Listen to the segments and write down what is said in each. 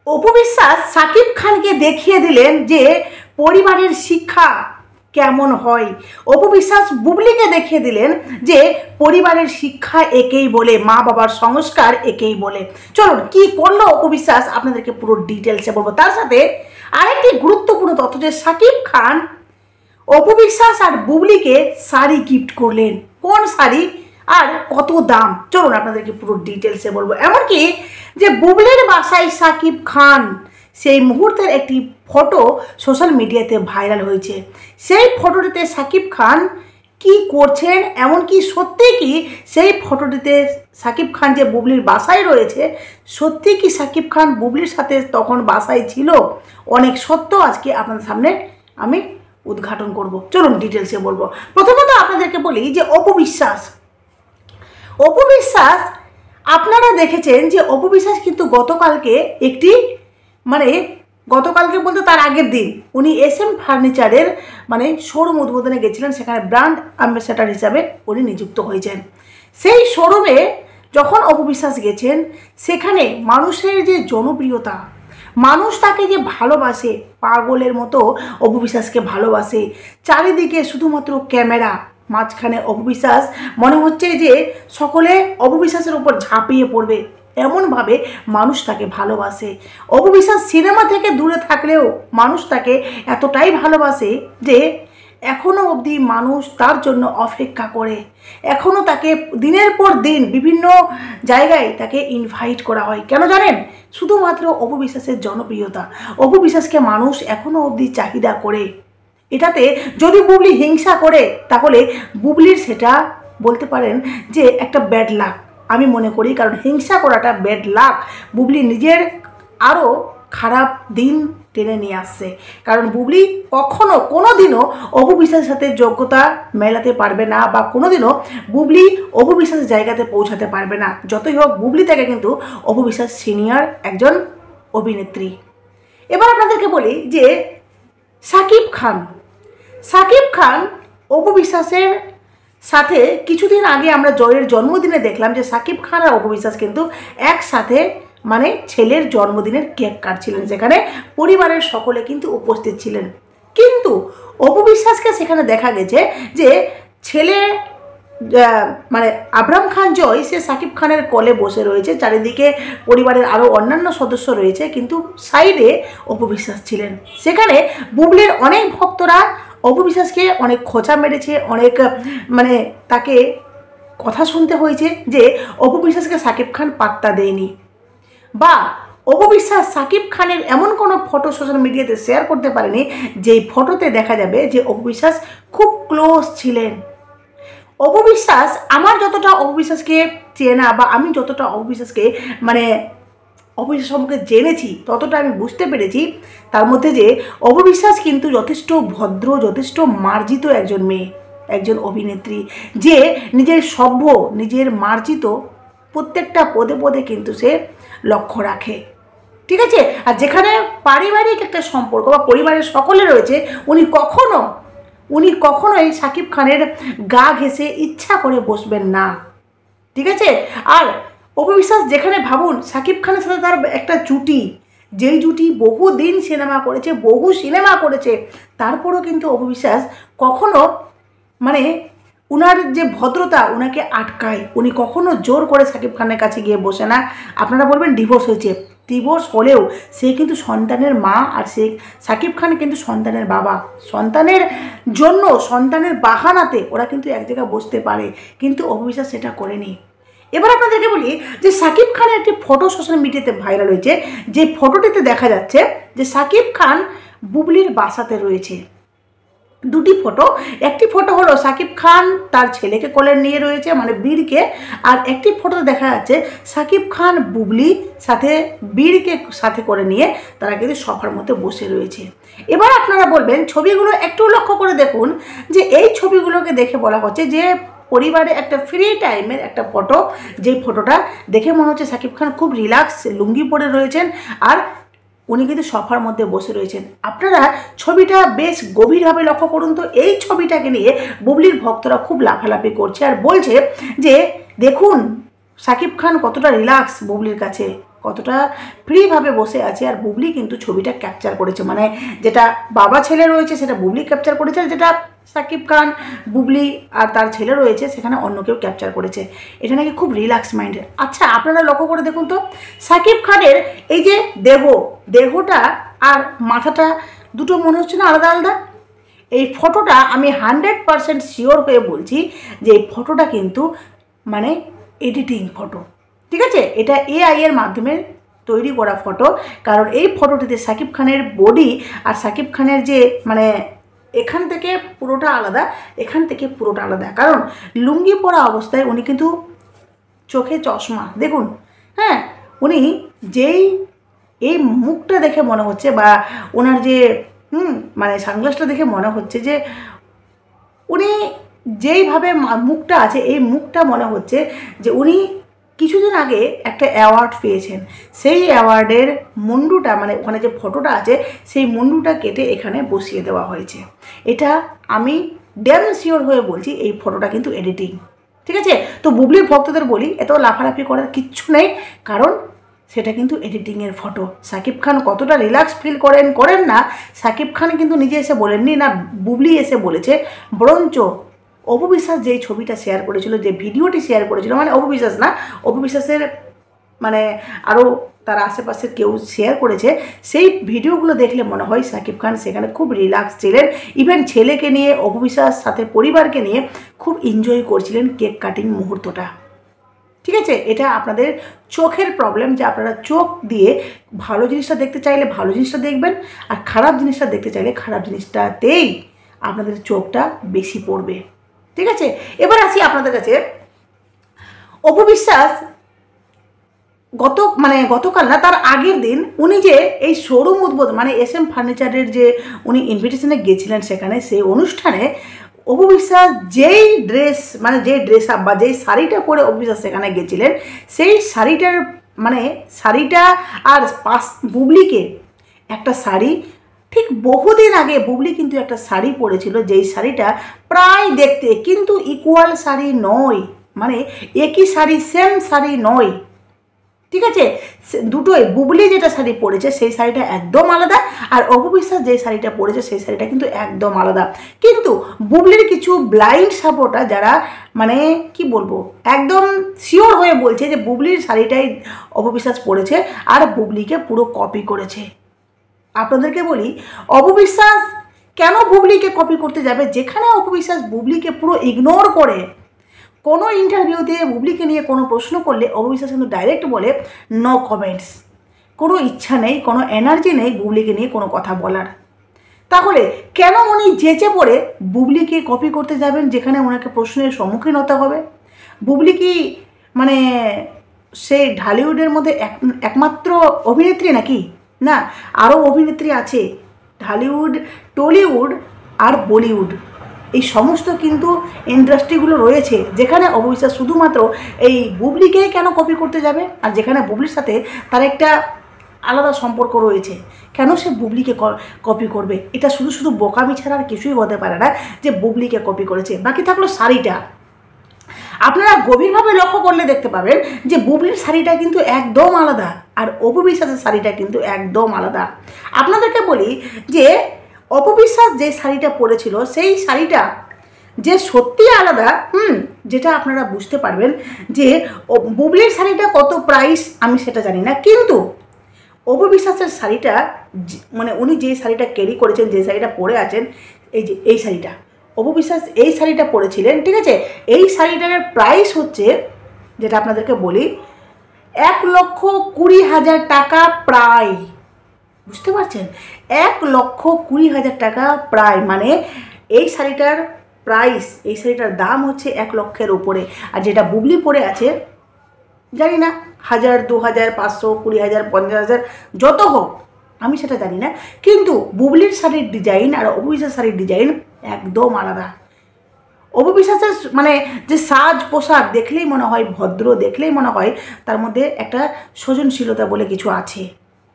অপু বিশ্বাস সাকিব খানকে দেখিয়ে দিলেন যে পরিবারের শিক্ষা কেমন হয়। অপু বিশ্বাস বুবলিকে দেখিয়ে দিলেন যে পরিবারের শিক্ষা একেই বলে, মা বাবার সংস্কার একেই বলে। চলুন কি করলো অপু বিশ্বাস আপনাদেরকে পুরো ডিটেলসে বলবো। তার সাথে আরেকটি গুরুত্বপূর্ণ তথ্য যে সাকিব খান অপু বিশ্বাস আর বুবলিকে শাড়ি গিফট করলেন। কোন শাড়ি আর কত দাম, চলুন আপনাদেরকে পুরো ডিটেলসে বলবো। এমনকি যে বুবলির বাসায় সাকিব খান, সেই মুহূর্তের একটি ফটো সোশ্যাল মিডিয়াতে ভাইরাল হয়েছে। সেই ফটোটিতে সাকিব খান কি করছেন, এমনকি সত্যি কি সেই ফটোটিতে সাকিব খান যে বুবলির বাসায় রয়েছে, সত্যি কি সাকিব খান বুবলির সাথে তখন বাসায় ছিল, অনেক সত্য আজকে আপনাদের সামনে আমি উদ্ঘাটন করব। চলুন ডিটেলসে বলবো। প্রথমত আপনাদেরকে বলি যে অপু বিশ্বাস আপনারা দেখেছেন যে অপু বিশ্বাস কিন্তু গতকালকে গতকালকে বলতে তার আগের দিন উনি SM ফার্নিচারের শোরুম উদ্বোধনে গেছিলেন। সেখানে ব্র্যান্ড অ্যাম্বাসেডর হিসাবে উনি নিযুক্ত হয়েছেন। সেই শোরুমে যখন অপু বিশ্বাস গেছেন, সেখানে মানুষের যে জনপ্রিয়তা, মানুষ তাকে যে ভালোবাসে, পাগলের মতো অপু বিশ্বাসকে ভালোবাসে। চারিদিকে শুধুমাত্র ক্যামেরা, মাঝখানে অপু বিশ্বাস, মনে হচ্ছে যে সকলে অপু বিশ্বাসের উপর ঝাঁপিয়ে পড়বে, এমনভাবে মানুষ তাকে ভালোবাসে। অপু বিশ্বাস সিনেমা থেকে দূরে থাকলেও মানুষ তাকে এতটাই ভালোবাসে যে এখনও অবধি মানুষ তার জন্য অপেক্ষা করে। এখনও তাকে দিনের পর দিন বিভিন্ন জায়গায় তাকে ইনভাইট করা হয়। কেন জানেন? শুধুমাত্র অপু বিশ্বাসের জনপ্রিয়তা। অপু বিশ্বাসকে মানুষ এখনও অবধি চাহিদা করে। এটাতে যদি বুবলি হিংসা করে, তাহলে বুবলির সেটা বলতে পারেন যে একটা ব্যাড লাক আমি মনে করি। কারণ হিংসা করাটা ব্যাড লাক, বুবলি নিজের আরও খারাপ দিন টেনে নিয়ে আসছে। কারণ বুবলি কখনো কোনোদিনও অপু বিশ্বাসের সাথে যোগ্যতা মেলাতে পারবে না, বা কোনোদিনও বুবলি অপু বিশ্বাসের জায়গাতে পৌঁছাতে পারবে না। যতই হোক বুবলি থেকে কিন্তু অপু বিশ্বাস সিনিয়র একজন অভিনেত্রী। এবার আপনাদেরকে বলি যে সাকিব খান অপু বিশ্বাসের সাথে কিছুদিন আগে আমরা জয়ের জন্মদিনে দেখলাম যে সাকিব খান আর অপু বিশ্বাস কিন্তু একসাথে ছেলের জন্মদিনের কেক কাটছিলেন, যেখানে পরিবারের সকলে কিন্তু উপস্থিত ছিলেন। কিন্তু অপু বিশ্বাসকে সেখানে দেখা গেছে যে ছেলে আবরাম খান জয়, সে সাকিব খানের কোলে বসে রয়েছে, চারিদিকে পরিবারের আরও অন্যান্য সদস্য রয়েছে, কিন্তু সাইডে অপু বিশ্বাস ছিলেন। সেখানে বুবলির অনেক ভক্তরা অপু বিশ্বাসকে অনেক খোঁচা মেরেছে, অনেক তাকে কথা শুনতে হয়েছে যে অপু বিশ্বাসকে সাকিব খান পাত্তা দেয়নি, বা অপু বিশ্বাস সাকিব খানের এমন কোনো ফটো সোশ্যাল মিডিয়াতে শেয়ার করতে পারেনি যেই ফটোতে দেখা যাবে যে অপু বিশ্বাস খুব ক্লোজ ছিলেন। অপু বিশ্বাস, আমার যতটা অপু বিশ্বাসকে চেনা, বা আমি যতটা অপু বিশ্বাসকে অপু বিশ্বাস সম্পর্কে জেনেছি, ততটা আমি বুঝতে পেরেছি তার মধ্যে যে অপু বিশ্বাস কিন্তু যথেষ্ট ভদ্র, যথেষ্ট মার্জিত একজন মেয়ে, একজন অভিনেত্রী, যে নিজের সভ্য, নিজের মার্জিত প্রত্যেকটা পদে পদে কিন্তু সে লক্ষ্য রাখে। ঠিক আছে? আর যেখানে পারিবারিক একটা সম্পর্ক বা পরিবারের সকলে রয়েছে, উনি কখনোই সাকিব খানের গা ঘেঁষে ইচ্ছা করে বসবেন না। ঠিক আছে? আর অপু বিশ্বাস যেখানে ভাবুন সাকিব খানের সাথে তার একটা জুটি, যেই জুটি বহুদিন বহু সিনেমা করেছে, তারপরও কিন্তু অপু বিশ্বাস কখনো উনার যে ভদ্রতা উনাকে আটকায়। উনি কখনো জোর করে সাকিব খানের কাছে গিয়ে বসে না। আপনারা বলবেন ডিভোর্স হয়েছে, ডিভোর্স হলেও সে কিন্তু সন্তানের মা, আর সাকিব খান কিন্তু সন্তানের বাবা। সন্তানের জন্য, সন্তানের বাহানাতে ওরা কিন্তু এক জায়গায় বসতে পারে, কিন্তু অপু বিশ্বাস সেটা করেনি। এবার আপনাদেরকে বলি যে সাকিব খানের একটি ফটো সোশ্যাল মিডিয়াতে ভাইরাল হয়েছে, যে ফটোটিতে দেখা যাচ্ছে যে সাকিব খান বুবলির বাসাতে রয়েছে। দুটি ফটো, একটি ফটো হলো সাকিব খান তার ছেলেকে কোলে নিয়ে রয়েছে, বীরকে, আর একটি ফটোতে দেখা যাচ্ছে সাকিব খান বুবলি সাথে বীরকে সাথে করে নিয়ে তারা কিন্তু সোফার মধ্যে বসে রয়েছে। এবার আপনারা বলবেন ছবিগুলো একটু লক্ষ্য করে দেখুন, যে এই ছবিগুলোকে দেখে বলা হচ্ছে যে পরিবারে একটা ফ্রি টাইমের একটা ফটো, যেই ফটোটা দেখে মনে হচ্ছে সাকিব খান খুব রিল্যাক্স লুঙ্গি পরে রয়েছেন, আর উনি কিন্তু সোফার মধ্যে বসে রয়েছেন। আপনারা ছবিটা বেশ গভীরভাবে লক্ষ্য করুন তো। এই ছবিটাকে নিয়ে বুবলির ভক্তরা খুব লাফালাফি করছে আর বলছে যে দেখুন সাকিব খান কতটা রিল্যাক্স বুবলির কাছে, কতটা ফ্রিভাবে বসে আছে, আর বুবলি কিন্তু ছবিটা ক্যাপচার করেছে। মানে যেটা বাবা ছেলে রয়েছে সেটা বুবলি ক্যাপচার করেছে, আর যেটা সাকিব খান, বুবলি আর তার ছেলে রয়েছে সেখানে অন্য কেউ ক্যাপচার করেছে। এটা নাকি খুব রিল্যাক্স মাইন্ডের। আচ্ছা, আপনারা লক্ষ্য করে দেখুন তো, সাকিব খানের এই যে দেহটা আর মাথাটা দুটো মনে হচ্ছে না আলাদা আলাদা? এই ফটোটা আমি 100% শিওর হয়ে বলছি যে এই ফটোটা কিন্তু মানে এডিটিং ফটো, ঠিক আছে? এটা AI এর মাধ্যমে তৈরি করা ফটো। কারণ এই ফটোটিতে সাকিব খানের বডি আর সাকিব খানের যে মানে এখান থেকে পুরোটা আলাদা, এখান থেকে পুরোটা আলাদা। কারণ লুঙ্গি পরা অবস্থায় উনি কিন্তু চোখে চশমা, দেখুন, হ্যাঁ, উনি যেই এই মুখটা দেখে মনে হচ্ছে, বা ওনার যে মানে সানগ্লাসটা দেখে মনে হচ্ছে যে উনি যেইভাবে মুখটা আছে, এই মুখটা মনে হচ্ছে যে উনি কিছুদিন আগে একটা অ্যাওয়ার্ড পেয়েছেন। সেই অ্যাওয়ার্ডের মুন্ডুটা, মানে ওখানে যে ফটোটা আছে সেই মুন্ডুটা কেটে এখানে বসিয়ে দেওয়া হয়েছে। এটা আমি ড্যাম শিওর হয়ে বলছি এই ফটোটা কিন্তু এডিটিং, ঠিক আছে? তো বুবলির ভক্তদের বলি, এত লাফালাফি করার কিচ্ছু নেই, কারণ সেটা কিন্তু এডিটিংয়ের ফটো। সাকিব খান কতটা রিল্যাক্স ফিল করেন না, সাকিব খান কিন্তু নিজে এসে বলেননি, না বুবলি এসে বলেছে। বরঞ্চ অপু বিশ্বাস যেই ছবিটা শেয়ার করেছিল, যে ভিডিওটি শেয়ার করেছিল, মানে অপু বিশ্বাস না, অপু বিশ্বাসের মানে আরও তার আশেপাশের কেউ শেয়ার করেছে, সেই ভিডিওগুলো দেখলে মনে হয় সাকিব খান সেখানে খুব রিল্যাক্স ছিলেন। ইভেন ছেলেকে নিয়ে, অপু বিশ্বাস সাথে পরিবারকে নিয়ে খুব এনজয় করছিলেন কেক কাটিং মুহূর্তটা, ঠিক আছে? এটা আপনাদের চোখের প্রবলেম, যে আপনারা চোখ দিয়ে ভালো জিনিসটা দেখতে চাইলে ভালো জিনিসটা দেখবেন, আর খারাপ জিনিসটা দেখতে চাইলে খারাপ জিনিসটাতেই আপনাদের চোখটা বেশি পড়বে, ঠিক আছে? এবার আসি আপনাদের কাছে। অপু বিশ্বাস গতকাল না, তার আগের দিন উনি যে এই শোরুম উদ্বোধন, মানে SM ফার্নিচারের যে উনি ইনভিটেশনে গিয়েছিলেন, সেখানে সেই অনুষ্ঠানে অপু বিশ্বাস যেই ড্রেস, মানে যেই ড্রেস আপ বা যেই শাড়িটা পরে অপু বিশ্বাস সেখানে গেছিলেন, সেই শাড়িটার মানে শাড়িটা আর বুবলিকে একটা শাড়ি, ঠিক বহুদিন আগে বুবলি কিন্তু একটা শাড়ি পরেছিল, যেই শাড়িটা প্রায় দেখতে কিন্তু ইকুয়াল শাড়ি নয়, মানে একই শাড়ি, সেম শাড়ি নয়, ঠিক আছে? দুটোই, বুবলি যেটা শাড়ি পরেছে সেই শাড়িটা একদম আলাদা, আর অপু বিশ্বাস যে শাড়িটা পরেছে সেই শাড়িটা কিন্তু একদম আলাদা। কিন্তু বুবলির কিছু ব্লাইন্ড সাপোর্টার, যারা মানে কি বলবো, একদম শিওর হয়ে বলছে যে বুবলির শাড়িটাই অপু বিশ্বাস পরেছে আর বুবলিকে পুরো কপি করেছে। আপনাদেরকে বলি, অপু বিশ্বাস কেন বুবলিকে কপি করতে যাবে, যেখানে অপু বিশ্বাস বুবলিকে পুরো ইগনোর করে। কোনো ইন্টারভিউতে বুবলিকে নিয়ে কোনো প্রশ্ন করলে অপু বিশ্বাস কিন্তু ডাইরেক্ট বলে নো কমেন্টস, কোনো ইচ্ছা নেই, কোনো এনার্জি নেই বুবলিকে নিয়ে কোনো কথা বলার। তাহলে কেন উনি যেচে পড়ে বুবলিকে কপি করতে যাবেন, যেখানে ওনাকে প্রশ্নের সম্মুখীন হতে হবে? বুবলি কি মানে সেই ঢালিউডের মধ্যে একমাত্র অভিনেত্রী নাকি? না, আরও অভিনেত্রী আছে। ঢালিউড, টলিউড আর বলিউড, এই সমস্ত কিন্তু ইন্ডাস্ট্রিগুলো রয়েছে, যেখানে অপু বিশ্বাস শুধুমাত্র এই বুবলিকেই কেন কপি করতে যাবে? আর যেখানে বুবলির সাথে তার একটা আলাদা সম্পর্ক রয়েছে, কেন সে বুবলিকে কপি করবে? এটা শুধু বোকামি ছাড়া আর কিছুই হতে পারে না যে বুবলিকে কপি করেছে। বাকি থাকলো শাড়িটা। আপনারা গভীরভাবে লক্ষ্য করলে দেখতে পাবেন যে বুবলির শাড়িটা কিন্তু একদম আলাদা, আর অপু বিশ্বাসের শাড়িটা কিন্তু একদম আলাদা। আপনাদেরকে বলি যে অপু বিশ্বাস যে শাড়িটা পরেছিল সেই শাড়িটা যে সত্যি আলাদা, যেটা আপনারা বুঝতে পারবেন যে বুবলির শাড়িটা কত প্রাইস আমি সেটা জানি না, কিন্তু অপু বিশ্বাসের শাড়িটা, মানে উনি যে শাড়িটা ক্যারি করেছেন, যে শাড়িটা পরে আছেন, এই যে এই শাড়িটা, অপু বিশ্বাস এই শাড়িটা পরেছিলেন, ঠিক আছে? এই শাড়িটার প্রাইস হচ্ছে, যেটা আপনাদেরকে বলি, 1,20,000 টাকা প্রায়, বুঝতে পারছেন? 1,20,000 টাকা প্রায়, মানে এই শাড়িটার প্রাইস, এই শাড়িটার দাম হচ্ছে 1 লক্ষের উপরে। আর যেটা বুবলি পরে আছে, জানি না 1,000, 2,000, 500, 20,000, 50,000 যত হোক, আমি সেটা জানি না, কিন্তু বুবলির শাড়ির ডিজাইন আর অপু বিশ্বাসের শাড়ির ডিজাইন একদম আলাদা। অপু বিশ্বাসের মানে যে সাজ পোশাক দেখলেই মনে হয় ভদ্র, দেখলেই মনে হয় তার মধ্যে একটা সৃজনশীলতা বলে কিছু আছে।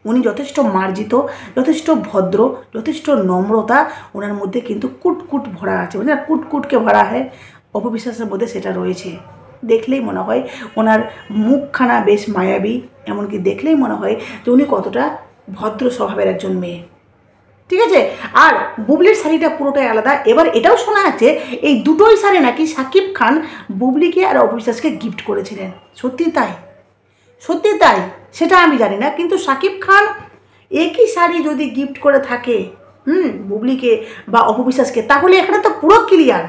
উনি যথেষ্ট মার্জিত, যথেষ্ট ভদ্র, যথেষ্ট নম্রতা ওনার মধ্যে কিন্তু কুটকুট ভরা আছে, মানে কুটকুটকে ভরা হয়, অপু বিশ্বাসের মধ্যে সেটা রয়েছে। দেখলেই মনে হয় ওনার মুখখানা বেশ মায়াবী, এমনকি দেখলেই মনে হয় যে উনি কতটা ভদ্র স্বভাবের একজন মেয়ে। ঠিক আছে। আর বুবলির শাড়িটা পুরোটাই আলাদা। এবার এটাও শোনা যাচ্ছে এই দুটোই শাড়ি নাকি শাকিব খান বুবলিকে আর অবিশ্বাসকে গিফট করেছিলেন। সত্যি তাই? সত্যি তাই সেটা আমি জানি না, কিন্তু শাকিব খান একই শাড়ি যদি গিফট করে থাকে বুবলিকে বা অপবিশ্বাসকে, তাহলে এখানে তো পুরো ক্লিয়ার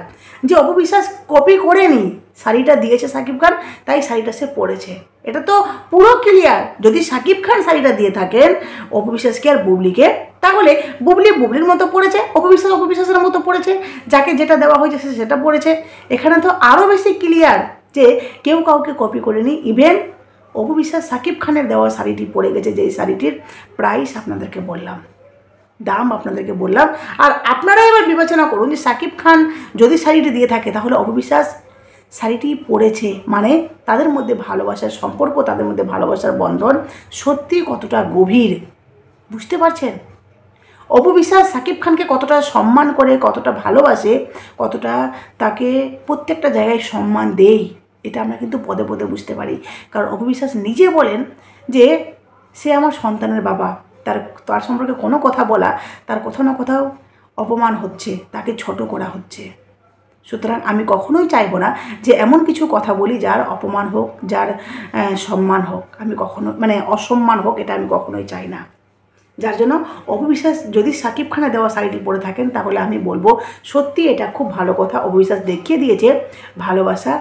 যে অপবিশ্বাস কপি করেনি, শাড়িটা দিয়েছে শাকিব খান, তাই শাড়িটা সে পরেছে। এটা তো পুরো ক্লিয়ার। যদি শাকিব খান শাড়িটা দিয়ে থাকেন অপবিশ্বাসকে আর বুবলিকে, তাহলে বুবলি বুবলির মতো পড়েছে, অপবিশ্বাস অপবিশ্বাসের মতো পড়েছে, যাকে যেটা দেওয়া হয়েছে সে সেটা পড়েছে। এখানে তো আরও বেশি ক্লিয়ার যে কেউ কাউকে কপি করেনি। ইভেন অপবিশ্বাস শাকিব খানের দেওয়া শাড়িটি পরে গেছে, যেই শাড়িটির প্রাইস আপনাদেরকে বললাম, দাম আপনাদেরকে বললাম। আর আপনারা এবার বিবেচনা করুন যে শাকিব খান যদি শাড়িটি দিয়ে থাকে তাহলে অপবিশ্বাস শাড়িটি পরেছে, মানে তাদের মধ্যে ভালোবাসার সম্পর্ক, তাদের মধ্যে ভালোবাসার বন্ধন সত্যি কতটা গভীর, বুঝতে পারছেন? অপবিশ্বাস শাকিব খানকে কতটা সম্মান করে, কতটা ভালোবাসে, কতটা তাকে প্রত্যেকটা জায়গায় সম্মান দেয়, এটা আমরা কিন্তু পদে পদে বুঝতে পারি। কারণ অপবিশ্বাস নিজে বলেন যে সে আমার সন্তানের বাবা, তার সম্পর্কে কোনো কথা বলা তার কোথাও না কোথাও অপমান হচ্ছে, তাকে ছোট করা হচ্ছে। সুতরাং আমি কখনোই চাইবো না যে এমন কিছু কথা বলি যার অপমান হোক, যার সম্মান হোক, আমি কখনো মানে অসম্মান হোক, এটা আমি কখনোই চাই না। যার জন্য অপবিশ্বাস যদি শাকিব খানের দেওয়া শাড়িটি পরে থাকেন তাহলে আমি বলবো সত্যি এটা খুব ভালো কথা। অপবিশ্বাস দেখিয়ে দিয়েছে ভালোবাসা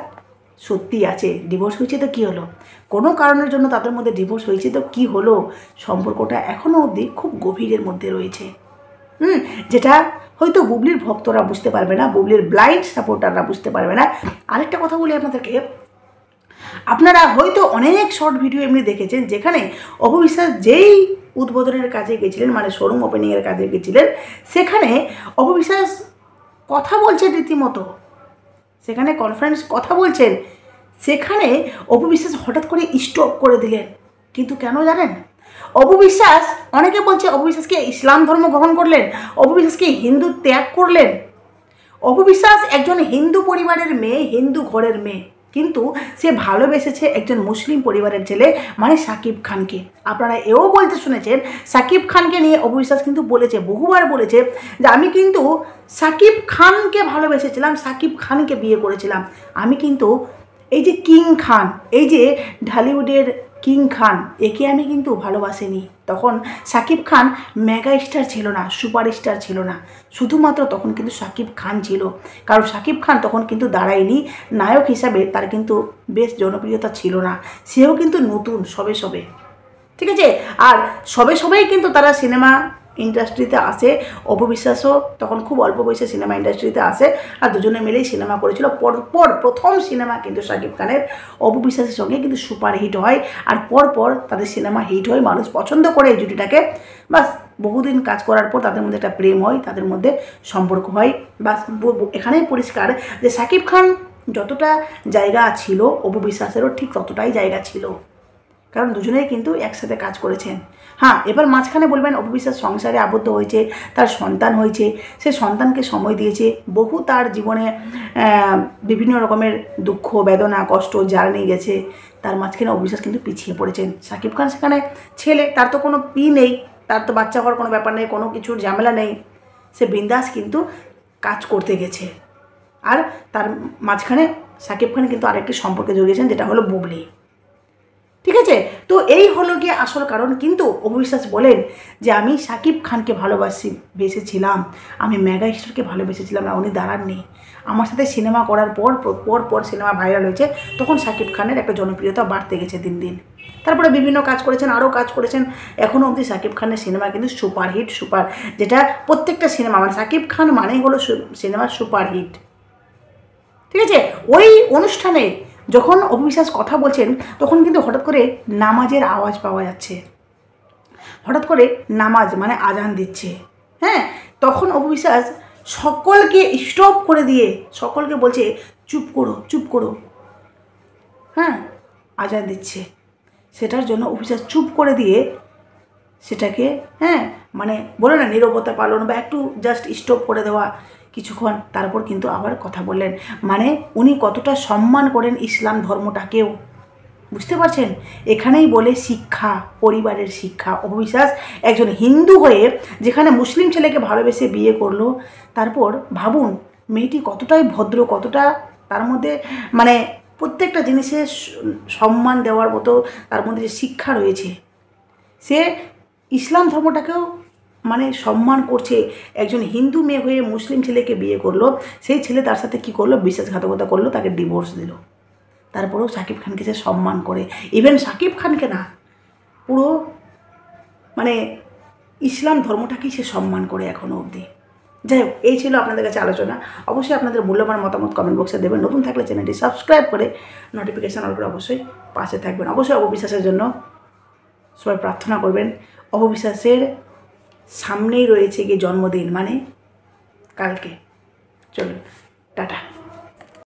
সত্যি আছে। ডিভোর্স হয়েছে তো কী হলো, কোনো কারণের জন্য তাদের মধ্যে ডিভোর্স হয়েছে তো কী হলো, সম্পর্কটা এখনও অবধি খুব গভীরের মধ্যে রয়েছে। যেটা হয়তো বুবলির ভক্তরা বুঝতে পারবে না, বুবলির ব্লাইন্ড সাপোর্টাররা বুঝতে পারবে না। আরেকটা কথা বলি আপনাদেরকে, আপনারা হয়তো অনেক শর্ট ভিডিও এমনি দেখেছেন যেখানে অপবিশ্বাস যেই উদ্বোধনের কাজে গেছিলেন, মানে শোরুম ওপেনিংয়ের কাজে গেছিলেন, সেখানে অপবিশ্বাস কথা বলছেন রীতিমতো, সেখানে কনফারেন্স কথা বলছেন, সেখানে অপবিশ্বাস হঠাৎ করে স্টপ করে দিলেন। কিন্তু কেন জানেন? অপবিশ্বাস, অনেকে বলছে অপবিশ্বাসকে ইসলাম ধর্ম গ্রহণ করলেন, অপবিশ্বাসকে হিন্দু ত্যাগ করলেন। অপবিশ্বাস একজন হিন্দু পরিবারের মেয়ে, হিন্দু ঘরের মেয়ে, কিন্তু সে ভালোবেসেছে একজন মুসলিম পরিবারের ছেলে, মানে শাকিব খানকে। আপনারা এও বলতে শুনেছেন শাকিব খানকে নিয়ে অপবিশ্বাস কিন্তু বলেছে, বহুবার বলেছে যে আমি কিন্তু শাকিব খানকে ভালোবেসেছিলাম, শাকিব খানকে বিয়ে করেছিলাম, আমি কিন্তু এই যে কিং খান, এই যে ঢালিউডের কিং খান, একে আমি কিন্তু ভালোবাসিনি। তখন শাকিব খান মেগা স্টার ছিল না, সুপার স্টার ছিল না, শুধুমাত্র তখন কিন্তু শাকিব খান ছিল। কারণ শাকিব খান তখন কিন্তু দাঁড়ায়নি নায়ক হিসাবে, তার কিন্তু বেশ জনপ্রিয়তা ছিল না, সেও কিন্তু নতুন সবে সবে, ঠিক আছে। আর সবে সবেই কিন্তু তারা সিনেমা ইন্ডাস্ট্রিতে আসে, অপবিশ্বাসও তখন খুব অল্প বয়সে সিনেমা ইন্ডাস্ট্রিতে আসে, আর দুজনে মিলেই সিনেমা করেছিল। পরপর প্রথম সিনেমা কিন্তু শাকিব খানের অপবিশ্বাসের সঙ্গে কিন্তু সুপার হিট হয়, আর পরপর তাদের সিনেমা হিট হয়, মানুষ পছন্দ করে এই জুটিটাকে। বাস বহুদিন কাজ করার পর তাদের মধ্যে একটা প্রেম হয়, তাদের মধ্যে সম্পর্ক হয়। বাস এখানেই পরিষ্কার যে শাকিব খান যতটা জায়গা ছিল অপবিশ্বাসেরও ঠিক ততটাই জায়গা ছিল, কারণ দুজনেই কিন্তু একসাথে কাজ করেছেন। হ্যাঁ, এবার মাঝখানে বলবেন অপবিশ্বাস সংসারে আবদ্ধ হয়েছে, তার সন্তান হয়েছে, সে সন্তানকে সময় দিয়েছে, বহু তার জীবনে বিভিন্ন রকমের দুঃখ বেদনা কষ্ট জার্নি গেছে, তার মাঝখানে অপবিশ্বাস কিন্তু পিছিয়ে পড়েছেন। শাকিব খান সেখানে ছেলে, তার তো কোনো নেই, তার তো বাচ্চা হওয়ার কোনো ব্যাপার নেই, কোনো কিছুর ঝামেলা নেই, সে বিন্দাস কিন্তু কাজ করতে গেছে। আর তার মাঝখানে শাকিব খান কিন্তু আরেকটি সম্পর্কে জড়িয়েছেন, যেটা হলো বুবলি, ঠিক আছে। তো এই হলো গিয়ে আসল কারণ। কিন্তু অপবিশ্বাস বলেন যে আমি শাকিব খানকে বেসেছিলাম, আমি মেগা স্টারকে ভালোবেসেছিলাম না, উনি দাঁড়াননি। আমার সাথে সিনেমা করার পর সিনেমা ভাইরাল হয়েছে, তখন শাকিব খানের একটা জনপ্রিয়তা বাড়তে গেছে দিন দিন। তারপরে বিভিন্ন কাজ করেছেন, আরও কাজ করেছেন, এখনও অবধি শাকিব খানের সিনেমা কিন্তু সুপারহিট, যেটা প্রত্যেকটা সিনেমা, মানে শাকিব খান মানেই হলো সিনেমার সুপারহিট, ঠিক আছে। ওই অনুষ্ঠানে যখন অপবিশ্বাস কথা বলছেন তখন কিন্তু হঠাৎ করে নামাজের আওয়াজ পাওয়া যাচ্ছে, হঠাৎ করে নামাজ মানে আজান দিচ্ছে। হ্যাঁ, তখন অপবিশ্বাস সকলকে স্টপ করে দিয়ে সকলকে বলছে চুপ করো চুপ করো, হ্যাঁ আজান দিচ্ছে। সেটার জন্য অপবিশ্বাস চুপ করে দিয়ে সেটাকে মানে বলে না নীরবতা পালন বা একটু জাস্ট স্টপ করে দেওয়া, কিছুক্ষণ, তারপর কিন্তু আবার কথা বললেন। মানে উনি কতটা সম্মান করেন ইসলাম ধর্মটাকেও, বুঝতে পারছেন? এখানেই বলে শিক্ষা, পরিবারের শিক্ষা। অপবিশ্বাস একজন হিন্দু হয়ে যেখানে মুসলিম ছেলেকে ভালোবেসে বিয়ে করলো, তারপর ভাবুন মেয়েটি কতটাই ভদ্র, কতটা তার মধ্যে মানে প্রত্যেকটা জিনিসে সম্মান দেওয়ার মতো তার মধ্যে যে শিক্ষা রয়েছে, সে ইসলাম ধর্মটাকেও মানে সম্মান করছে। একজন হিন্দু মেয়ে হয়ে মুসলিম ছেলেকে বিয়ে করলো, সেই ছেলে তার সাথে কী করলো, বিশ্বাসঘাতকতা করলো, তাকে ডিভোর্স দিল। তারপরেও শাকিব খানকে সে সম্মান করে। ইভেন শাকিব খানকে না, পুরো মানে ইসলাম ধর্মটাকেই সে সম্মান করে এখনও অবধি। যাই হোক, এই ছিল আপনাদের কাছে আলোচনা। অবশ্যই আপনাদের মূল্যবান মতামত কমেন্ট বক্সে দেবেন। নতুন থাকলে চ্যানেলটি সাবস্ক্রাইব করে নোটিফিকেশান অল করে অবশ্যই পাশে থাকবেন। অবশ্যই অপবিশ্বাসের জন্য সবাই প্রার্থনা করবেন। অপবিশ্বাসের সামনেই রয়েছে গিয়ে জন্মদিন, মানে কালকে। চলুন, টাটা।